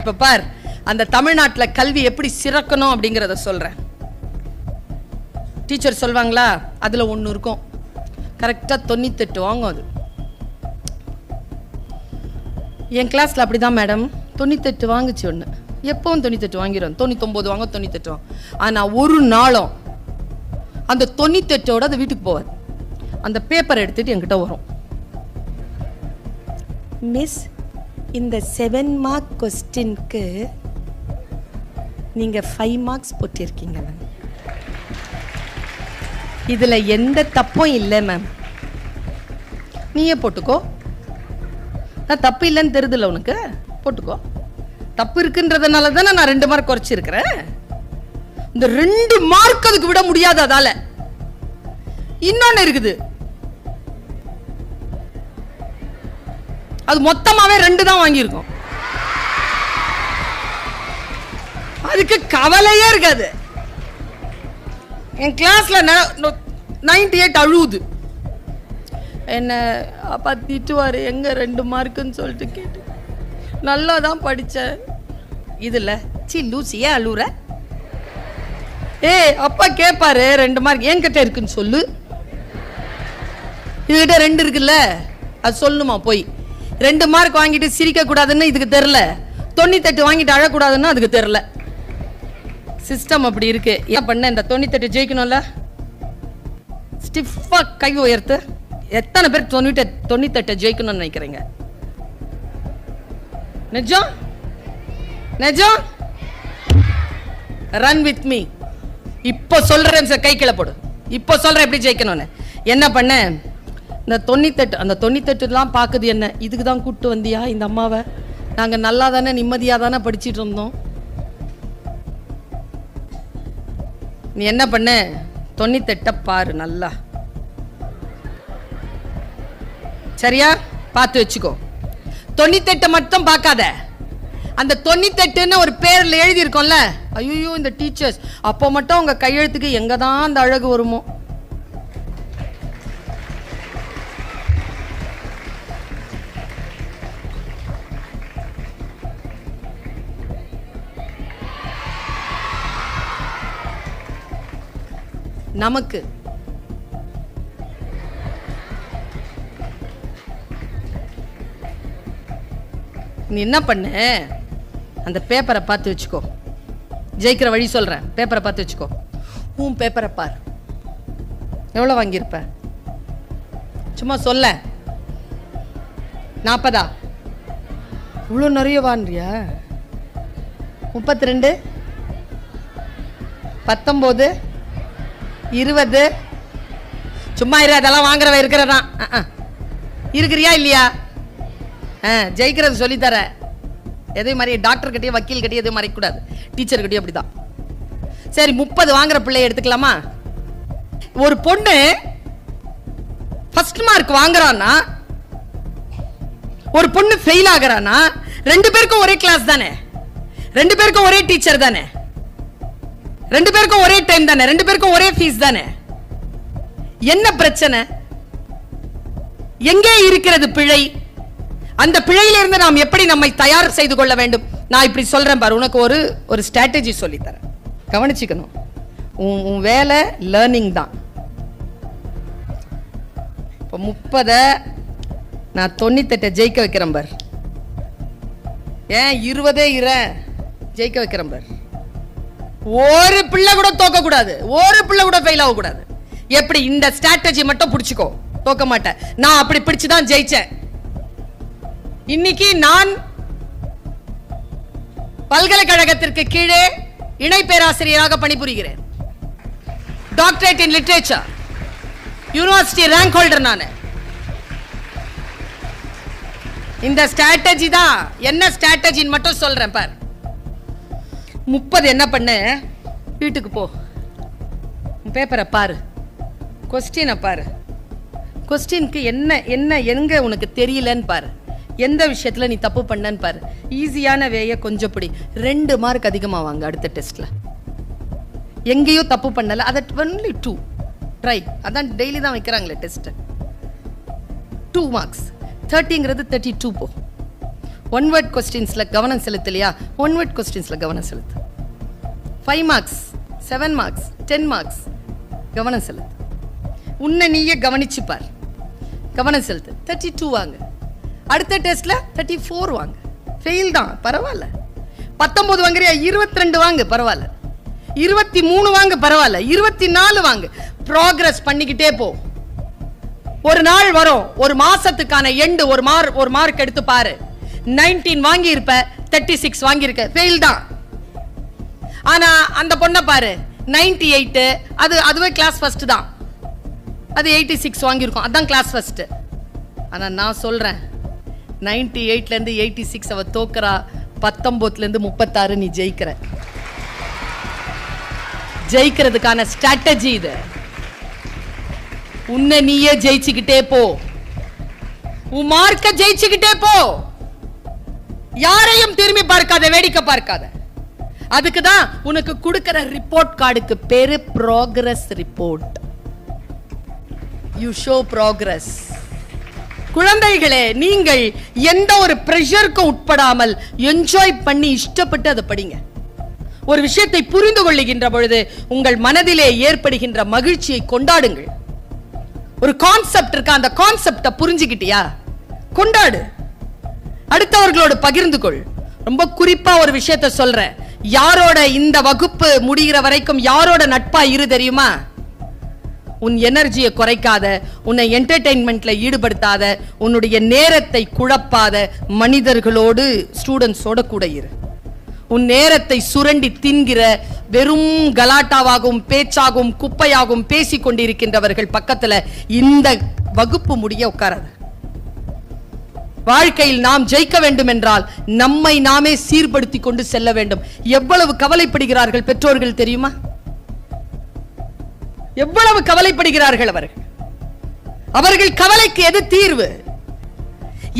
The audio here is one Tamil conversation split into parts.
இப்ப பார், அந்த தமிழ்நாட்டுல கல்வி எப்படி சிறக்கணும் அப்படிங்கறத சொல்றேன். டீச்சர் சொல்வாங்களா, அதுல ஒண்ணு இருக்கும், கரெக்டா 98 வாங்கும். அது என் கிளாஸ்ல அப்படிதான் மேடம், 98 வாங்குச்சு ஒண்ணு. எப்பவும் 98 வாங்கிடும், 99 வாங்க, 98 வாங்க. ஆனா ஒரு நாளும் அந்த 98ஓட அது வீட்டுக்கு போவார். அந்த பேப்பரை எடுத்துட்டு என்கிட்ட வரும், மிஸ் இந்த 7 மார்க் கொஸ்டினுக்கு நீங்க 5 மார்க்ஸ் போட்டிருக்கீங்க மேம், இதுல எந்த தப்பும் இல்லை மேம், நீயே போட்டுக்கோ. நான் தப்பு இல்லைன்னு தெரியுதுல உனக்கு, போட்டுக்கோ. தப்பு இருக்குன்றதுனால தானே நான் 2 மார்க் குறைச்சிருக்கிறேன். இந்த 2 மார்க் அதுக்கு விட முடியாது. அதால இன்னொன்னு இருக்குது, அது மொத்தமாவே 2 தான் வாங்கியிருக்கோம். அதுக்கு கவலையே இருக்காது. என் கிளாஸ்ல 98 அழுவுது. என்ன அப்பா திட்டுவாரு, எங்க 2 மார்க்குன்னு சொல்லிட்டு கேட்டு, நல்லா தான் படித்தேன். இதுல சி லூசியே அழுவுற? அப்பா கேட்பாரு 2 மார்க் என்கிட்ட இருக்குன்னு சொல்லு. இதுகிட்ட 2 இருக்குல்ல, அது சொல்லுமா போய். 2 மார்க் வாங்கிட்டு சிரிக்க கூடாதுன்னு இதுக்கு தெரியல, 98 வாங்கிட்டு அழக்கூடாதுன்னு அதுக்கு தெரியல. சிஸ்டம் அப்படி இருக்கு. ஏன் பண்ண, இந்த 98 ஜெயிக்கணும்ல, ஸ்டிஃபா கை உயர்த்து. எத்தனை பேர் 98 ஜெயிக்கணும்னு நினைக்கிறீங்க? நிஜம் நிஜம். Run with me. இப்போ சொல்றேன் சார், கை கீழே போடு. இப்போ சொல்றேன் எப்படி ஜெயிக்கணும்னு. என்ன பண்ண, இந்த 98 அந்த 98 பார்க்குது என்ன, இதுக்கு தான் கூப்பிட்டு வந்தியா இந்த அம்மாவை? நாங்கள் நல்லா தானே நிம்மதியாக தானே படிச்சுட்டு இருந்தோம். நீ என்ன பண்ண, 98 பாரு நல்லா, சரியா பார்த்து வச்சுக்கோ. 98 மட்டும் பார்க்காத, அந்த 98ன்னு ஒரு பேர்ல எழுதி இருக்கோம்ல. ஐயோ இந்த டீச்சர்ஸ், அப்போ மட்டும் உங்க கையெழுத்துக்கு எங்க தான் அந்த அழகு வருமோ. நமக்கு நீ என்ன பண்ண, அந்த பேப்பரை பார்த்து வச்சுக்கோ. ஜெயிக்கிற வழி சொல்றேன், பேப்பரை பார்த்து வச்சுக்கோ. உன் பேப்பரை பார், எவ்வளோ வாங்கியிருப்ப? சும்மா சொல்ல. 40? இவ்வளோ நிறைய வாங்கிறியா? 32, 19, 20. சும்மா இரு, அதெல்லாம் வாங்குறவ இருக்கிறதான். இருக்கிறியா இல்லையா? ஜெயிக்கிறது சொல்லித்தர. எதையும் மாதிரி டாக்டர் கிட்டே வக்கீல் கிட்டே எதுவும் மறைக்கூடாது, டீச்சர் கிட்டே அப்படிதான். சரி 30 வாங்குற பிள்ளைய எடுத்துக்கலாமா? ஒரு பொண்ணு ஃபர்ஸ்ட் மார்க் வாங்குறான்னா, ஒரு பொண்ணு ஃபெயில் ஆகுறானா, 2 பேருக்கும் ஒரே கிளாஸ் தானே, 2 பேருக்கும் ஒரே டீச்சர் தானே, 2 பேருக்கும் ஒரே டைம் தானே, 2 பேருக்கும் ஒரே ஃபீஸ் தானே. என்ன பிரச்சனை? எங்கே இருக்கிறது பிழை? அந்த பிழையிலிருந்து நாம் எப்படி நம்மை தயார் செய்து கொள்ள வேண்டும்? நான் இப்படி சொல்றேன் பாரு, உனக்கு ஒரு ஸ்ட்ராட்டஜி சொல்லித்தரேன், கவனிச்சுக்கணும். உன் வேலை லேர்னிங் தான். இப்போ 30 நான் 98 ஜெயிக்க வைக்கிறேன் பார். ஏன் 20 ஜெயிக்க வைக்கிறேன் பார். ஒரு பிள்ளை கூட தோக்க கூடாது, ஒரு பிள்ளை கூட ஃபெயில் ஆக கூடாது. எப்படி? இந்த ஸ்ட்ராட்டஜி மட்டும் பிடிச்சுக்கோ, தோக்க மாட்டேன். நான் அப்படி பிடிச்சுதான் ஜெயிச்சேன். இன்னைக்கு நான் பல்கலைக்கழகத்திற்கு கீழே இணை பேராசிரியராக பணிபுரிகிறேன். Doctorate in literature, university rank holder நான். இந்த ஸ்ட்ராட்டஜி தான். என்ன ஸ்ட்ராட்டஜின்னு மட்டும் சொல்றேன் பார். 30 என்ன பண்ண, வீட்டுக்கு போ, பேப்பரை பாரு, கொஸ்டினை பாரு, கொஸ்டினுக்கு என்ன என்ன எங்க உனக்கு தெரியலன்னு பாரு, எந்த விஷயத்துல நீ தப்பு பண்ணன்னு பாரு. ஈஸியான வேய கொஞ்சம் படி, 2 மார்க் அதிகமா வாங்க அடுத்த டெஸ்ட்ல. எங்கேயோ தப்பு பண்ணல, அதை only 2 ட்ரை. அதான் டெய்லி தான் வைக்கிறாங்களே டெஸ்ட். 2 மார்க்ஸ், 30ங்கிறது 32 போ. ஒன் வேர்ட் கொஸ்டின்ஸ்ல கவனம் செலுத்தலையா? ஒன் வேர்ட் கொஸ்டின்ஸ்ல கவனம் செலுத்து. 5 மார்க்ஸ், 7 மார்க்ஸ், 10 மார்க்ஸ் கவனம் செலுத்து. உன்னை நீயே கவனிச்சு பார், கவனம் செலுத்து. 32 வாங்க, அடுத்த டெஸ்ட்ல 34 வாங்க. ஃபெயில் தான், பரவாயில்ல. 19 வாங்குறியா? 22 வாங்க, பரவாயில்ல. 23 வாங்க, பரவாயில்ல. 24 வாங்க. ப்ராக்ரஸ் பண்ணிக்கிட்டே போ. ஒரு நாள் வரும், ஒரு மாசத்துக்கான எண்டு ஒரு மார்க் எடுத்து பாரு. 19 வாங்கி இருப்ப, 36 வாங்கி இருக்க, ஃபெயில் தான். ஆனா அந்த பொண்ணை பாரு, 98, அதுவே கிளாஸ் ஃபர்ஸ்ட் தான். அது 86 வாங்கி இருக்கும், அதான் கிளாஸ் ஃபர்ஸ்ட். ஆனா நான் சொல்றேன், 98ல இருந்து 86 அவ தோக்குறா, 19ல இருந்து 36 நீ ஜெயிக்கிற. ஜெயிக்கிறதுக்கான ஸ்ட்ராட்டஜி இது. உன்னை நீயே ஜெயிச்சுக்கிட்டே போ, உன் மார்க்க ஜெயிச்சுக்கிட்டே போ. யாரையும் திரும்பி பார்க்காத, வேடிக்கை பார்க்காத. அதுக்கு தான் உனக்கு கொடுக்கிற ரிப்போர்ட் கார்டுக்கு பேரு progress report. You show progress. குழந்தைகளே, நீங்கள் எந்த ஒரு பிரஷருக்கு உட்படாமல் என்ஜாய் பண்ணி இஷ்டப்பட்டு அதை படிங்க. ஒரு விஷயத்தை புரிந்து கொள்ளுகின்ற பொழுது உங்கள் மனதிலே ஏற்படுகின்ற மகிழ்ச்சியை கொண்டாடுங்கள். ஒரு கான்செப்ட் இருக்கா, அந்த கான்செப்டை புரிஞ்சுக்கிட்டியா, கொண்டாடு. அடுத்தவர்களோடு பகிர்ந்து கொள். ரொம்ப குறிப்பா ஒரு விஷயத்தை சொல்றேன், யாரோட இந்த வகுப்பு முடிகிற வரைக்கும் யாரோட நட்பா இரு தெரியுமா? உன் எனர்ஜியை குறைக்காத, உன்னை என்டர்டெயின்மெண்ட்ல ஈடுபடுத்தாத, உன்னுடைய நேரத்தை குழப்பாத மனிதர்களோடு, ஸ்டூடெண்ட்ஸோட கூட இரு. உன் நேரத்தை சுரண்டி தின்கிற, வெறும் கலாட்டாவாகவும் பேச்சாகவும் குப்பையாகவும் பேசிக் கொண்டிருக்கின்றவர்கள் பக்கத்துல இந்த வகுப்பு முடிய உட்காராது. வாழ்க்கையில் நாம் ஜெயிக்க வேண்டும் என்றால் நம்மை நாமே சீர்படுத்தி கொண்டு செல்ல வேண்டும். எவ்வளவு கவலைப்படுகிறார்கள் பெற்றோர்கள் தெரியுமா? எவ்வளவு கவலைப்படுகிறார்கள் அவர்கள் கவலைக்கு எது தீர்வு?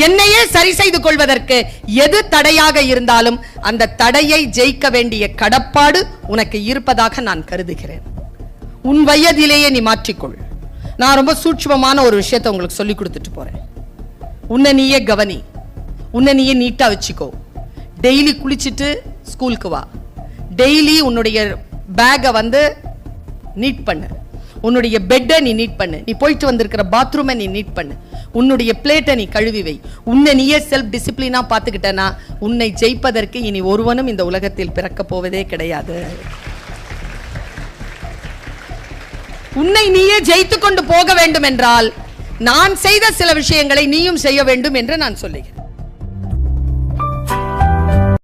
என்னையே சரி செய்து கொள்வதற்கு எது தடையாக இருந்தாலும் அந்த தடையை ஜெயிக்க வேண்டிய கடப்பாடு உனக்கு இருப்பதாக நான் கருதுகிறேன். உன் வயதிலேயே நீ மாற்றிக்கொள். நான் ரொம்ப சூட்சுமமான ஒரு விஷயத்தை உங்களுக்கு சொல்லி கொடுத்துட்டு போறேன். உன்னை நீயே கவனி, உன்னை நீயே நீட்டா வச்சுக்கோ. டெய்லி குளிச்சுட்டு ஸ்கூலுக்கு வா. டெய்லி உன்னுடைய பேக்கை நீட் பண்ணு. உன்னுடைய பெட்டை நீ நீட் பண்ணு. நீ போயிட்டு வந்திருக்கிற பாத்ரூமை நீ நீட் பண்ணு. உன்னுடைய பிளேட்டை நீ கழுவி வை. உன்னை நீயே செல்ஃப் டிசிப்ளினா பார்த்துக்கிட்டனா உன்னை ஜெயிப்பதற்கு இனி ஒருவனும் இந்த உலகத்தில் பிறக்க போவதே கிடையாது. உன்னை நீயே ஜெயித்து கொண்டு போக வேண்டும் என்றால் நான் செய்த சில விஷயங்களை நீயும் செய்ய வேண்டும் என்று நான் சொல்லுகிறேன்.